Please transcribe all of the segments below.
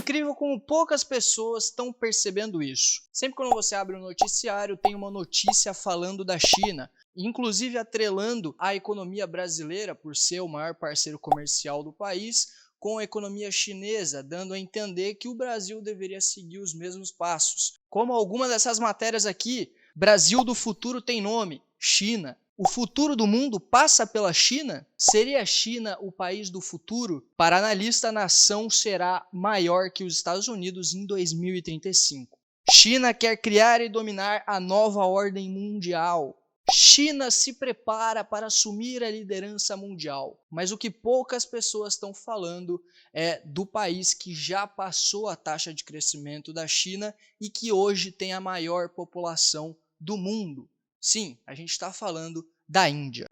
incrível como poucas pessoas estão percebendo isso. Sempre quando você abre um noticiário, tem uma notícia falando da China, inclusive atrelando a economia brasileira, por ser o maior parceiro comercial do país, com a economia chinesa, dando a entender que o Brasil deveria seguir os mesmos passos. Como alguma dessas matérias aqui, Brasil do futuro tem nome, China. O futuro do mundo passa pela China? Seria a China o país do futuro? Para analista, a nação será maior que os Estados Unidos em 2035. China quer criar e dominar a nova ordem mundial. China se prepara para assumir a liderança mundial. Mas o que poucas pessoas estão falando é do país que já passou a taxa de crescimento da China e que hoje tem a maior população do mundo. Sim, a gente está falando da Índia.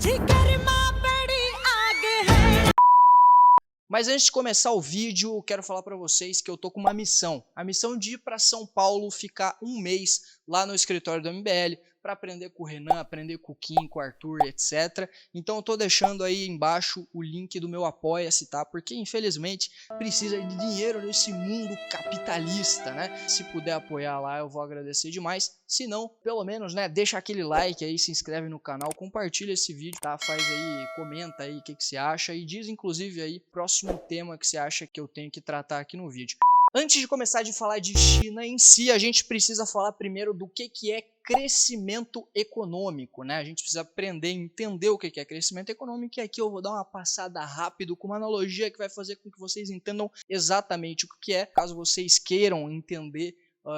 Mas antes de começar o vídeo, eu quero falar para vocês que eu tô com uma missão. A missão de ir para São Paulo, ficar um mês lá no escritório do MBL, para aprender com o Renan, aprender com o Kim, com o Arthur, etc. Então eu tô deixando aí embaixo o link do meu Apoia-se, tá? Porque infelizmente precisa de dinheiro nesse mundo capitalista, né? Se puder apoiar lá, eu vou agradecer demais. Se não, pelo menos, né, deixa aquele like aí, se inscreve no canal, compartilha esse vídeo, tá? Faz aí, comenta aí o que você acha e diz inclusive aí o próximo tema que você acha que eu tenho que tratar aqui no vídeo. Antes de começar a falar de China em si, a gente precisa falar primeiro do que é crescimento econômico, né? A gente precisa aprender, entender o que é crescimento econômico, e aqui eu vou dar uma passada rápido com uma analogia que vai fazer com que vocês entendam exatamente o que é, caso vocês queiram entender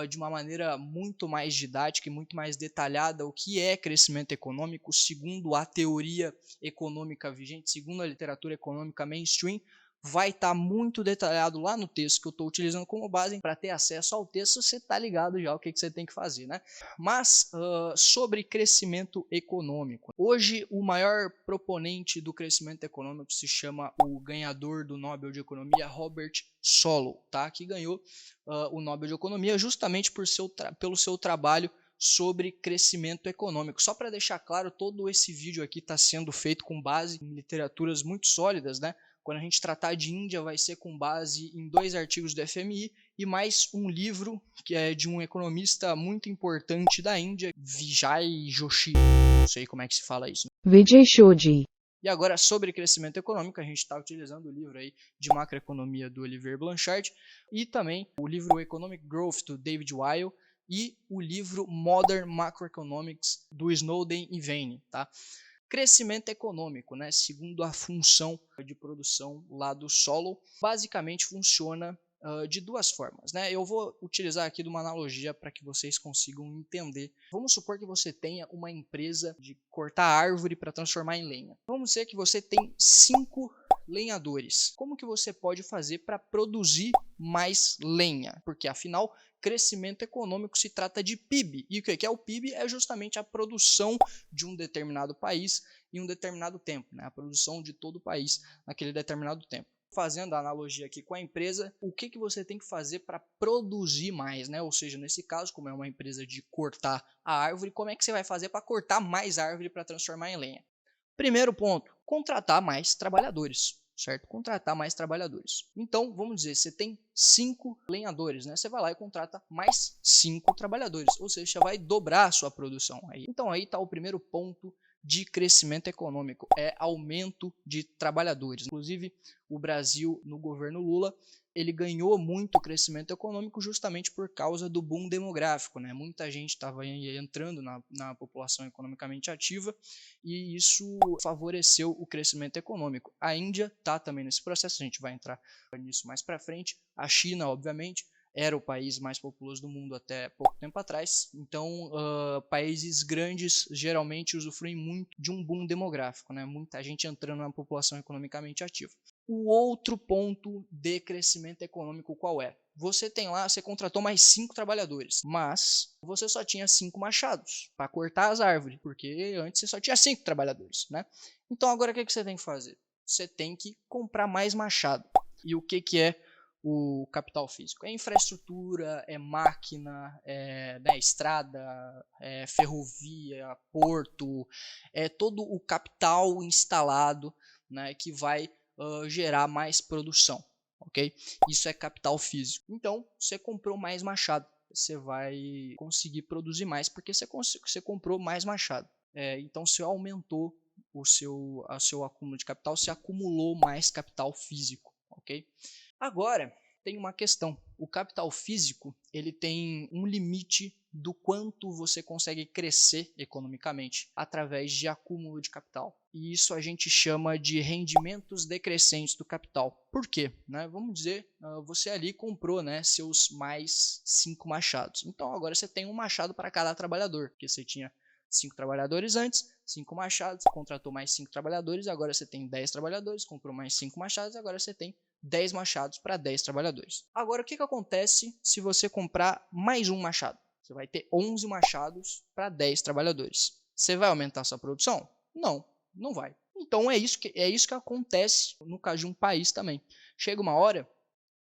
de uma maneira muito mais didática e muito mais detalhada o que é crescimento econômico segundo a teoria econômica vigente, segundo a literatura econômica mainstream. Vai estar muito detalhado lá no texto que eu estou utilizando como base. Para ter acesso ao texto, você está ligado já o que você tem que fazer, né? Mas sobre crescimento econômico. Hoje, o maior proponente do crescimento econômico se chama o ganhador do Nobel de Economia, Robert Solow, tá? Que ganhou o Nobel de Economia justamente pelo seu trabalho sobre crescimento econômico. Só para deixar claro, todo esse vídeo aqui está sendo feito com base em literaturas muito sólidas, né? Quando a gente tratar de Índia, vai ser com base em 2 artigos do FMI e mais um livro que é de um economista muito importante da Índia, Vijay Joshi. Não sei como é que se fala isso. Vijay Joshi. E agora, sobre crescimento econômico, a gente está utilizando o livro aí de macroeconomia do Olivier Blanchard e também o livro Economic Growth do David Weil e o livro Modern Macroeconomics do Snowden e Vane, tá? Crescimento econômico, né, segundo a função de produção lá do Solow, basicamente funciona de 2 formas, né? Eu vou utilizar aqui de uma analogia para que vocês consigam entender. Vamos supor que você tenha uma empresa de cortar árvore para transformar em lenha. Vamos dizer que você tem 5 lenhadores. Como que você pode fazer para produzir mais lenha? Porque afinal, crescimento econômico se trata de PIB. E o que é o PIB? É justamente a produção de um determinado país em um determinado tempo, né? A produção de todo o país naquele determinado tempo. Fazendo a analogia aqui com a empresa, o que você tem que fazer para produzir mais, né? Ou seja, nesse caso, como é uma empresa de cortar a árvore, como é que você vai fazer para cortar mais árvore para transformar em lenha? Primeiro ponto, contratar mais trabalhadores, certo? Contratar mais trabalhadores. Então, vamos dizer, você tem 5 lenhadores, né? Você vai lá e contrata mais 5 trabalhadores, ou seja, você vai dobrar a sua produção. Então, aí está o primeiro ponto de crescimento econômico, é aumento de trabalhadores. Inclusive, o Brasil, no governo Lula, ele ganhou muito crescimento econômico justamente por causa do boom demográfico, né? Muita gente estava entrando na população economicamente ativa e isso favoreceu o crescimento econômico. A Índia está também nesse processo, a gente vai entrar nisso mais para frente. A China, obviamente, era o país mais populoso do mundo até pouco tempo atrás. Então, países grandes geralmente usufruem muito de um boom demográfico, né? Muita gente entrando na população economicamente ativa. O outro ponto de crescimento econômico qual é? Você tem lá, você contratou mais 5 trabalhadores, mas você só tinha 5 machados para cortar as árvores, porque antes você só tinha 5 trabalhadores, né? Então agora o que você tem que fazer? Você tem que comprar mais machado. E o que é o capital físico? É infraestrutura, é máquina, né, estrada, é ferrovia, porto, é todo o capital instalado, né, que vai gerar mais produção. ok? Isso é capital físico. Então, você comprou mais machado, você vai conseguir produzir mais porque você comprou mais machado. Então, você aumentou o seu acúmulo de capital, você acumulou mais capital físico, ok? Agora, tem uma questão. O capital físico, ele tem um limite do quanto você consegue crescer economicamente através de acúmulo de capital. E isso a gente chama de rendimentos decrescentes do capital. Por quê? Vamos dizer, você ali comprou, seus mais 5 machados. Então agora você tem um machado para cada trabalhador, porque você tinha 5 trabalhadores antes, 5 machados, contratou mais 5 trabalhadores, agora você tem 10 trabalhadores, comprou mais 5 machados, agora você tem 10 machados para 10 trabalhadores. Agora, o que acontece se você comprar mais um machado? Você vai ter 11 machados para 10 trabalhadores. Você vai aumentar sua produção? Não, não vai. Então, é isso que acontece no caso de um país também. Chega uma hora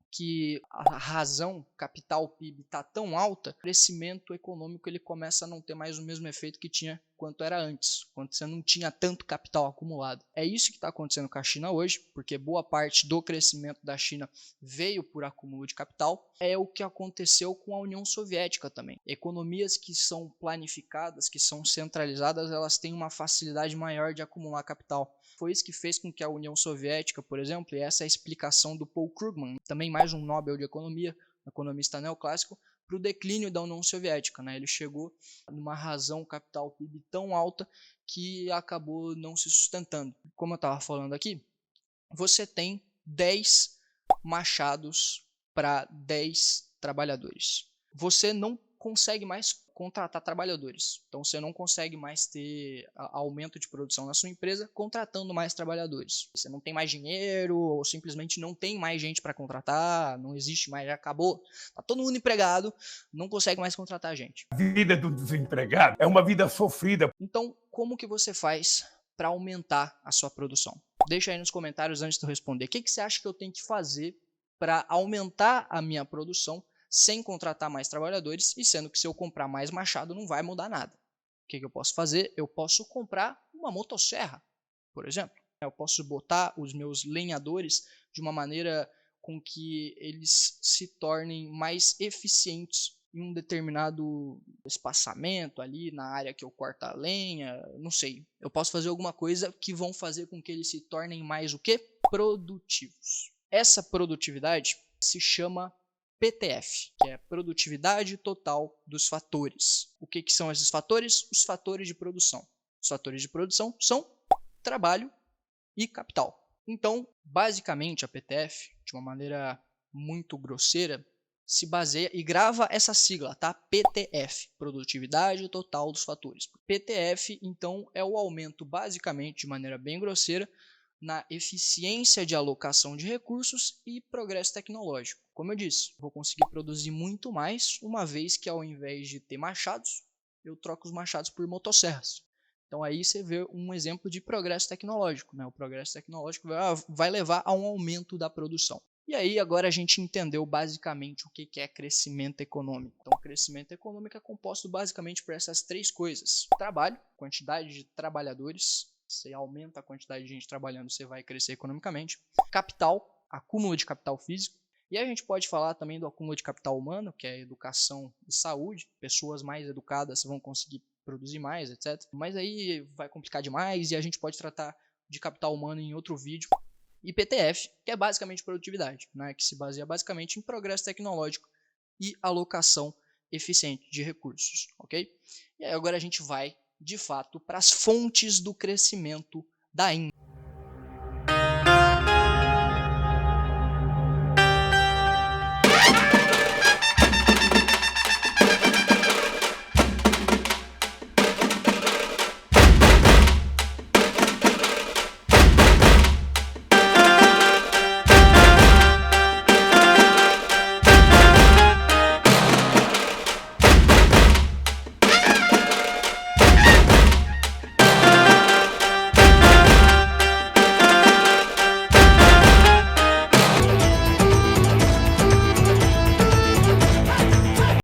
que a razão capital PIB está tão alta, o crescimento econômico ele começa a não ter mais o mesmo efeito que tinha quanto era antes, quando você não tinha tanto capital acumulado. É isso que está acontecendo com a China hoje, porque boa parte do crescimento da China veio por acúmulo de capital. É o que aconteceu com a União Soviética também. Economias que são planificadas, que são centralizadas, elas têm uma facilidade maior de acumular capital. Foi isso que fez com que a União Soviética, por exemplo, e essa é a explicação do Paul Krugman, também mais um Nobel de Economia, economista neoclássico, para o declínio da União Soviética. Ele chegou numa razão capital PIB tão alta que acabou não se sustentando. Como eu estava falando aqui, você tem 10 machados para 10 trabalhadores. Você não consegue mais contratar trabalhadores. Então você não consegue mais ter aumento de produção na sua empresa contratando mais trabalhadores. Você não tem mais dinheiro ou simplesmente não tem mais gente para contratar, não existe mais, já acabou. Tá todo mundo empregado, não consegue mais contratar gente. A vida do desempregado é uma vida sofrida. Então, como que você faz para aumentar a sua produção? Deixa aí nos comentários antes de eu responder. O que você acha que eu tenho que fazer para aumentar a minha produção sem contratar mais trabalhadores e sendo que se eu comprar mais machado não vai mudar nada? O que eu posso fazer? Eu posso comprar uma motosserra, por exemplo. Eu posso botar os meus lenhadores de uma maneira com que eles se tornem mais eficientes em um determinado espaçamento ali na área que eu corto a lenha, não sei. Eu posso fazer alguma coisa que vão fazer com que eles se tornem mais o quê? Produtivos. Essa produtividade se chama PTF, que é produtividade total dos fatores. O que são esses fatores? Os fatores de produção. Os fatores de produção são trabalho e capital. Então, basicamente, a PTF, de uma maneira muito grosseira, se baseia e grava essa sigla, tá? PTF, produtividade total dos fatores. PTF, então, é o aumento, basicamente, de maneira bem grosseira, na eficiência de alocação de recursos e progresso tecnológico. Como eu disse, vou conseguir produzir muito mais, uma vez que ao invés de ter machados, eu troco os machados por motosserras. Então aí você vê um exemplo de progresso tecnológico. O progresso tecnológico vai levar a um aumento da produção. E aí agora a gente entendeu basicamente o que é crescimento econômico. Então crescimento econômico é composto basicamente por essas três coisas. Trabalho, quantidade de trabalhadores. Você aumenta a quantidade de gente trabalhando, você vai crescer economicamente. Capital, acúmulo de capital físico. E a gente pode falar também do acúmulo de capital humano, que é educação e saúde. Pessoas mais educadas vão conseguir produzir mais, etc. Mas aí vai complicar demais e a gente pode tratar de capital humano em outro vídeo. E PTF, que é basicamente produtividade, que se baseia basicamente em progresso tecnológico e alocação eficiente de recursos, ok? E aí agora a gente vai, de fato, para as fontes do crescimento da Índia.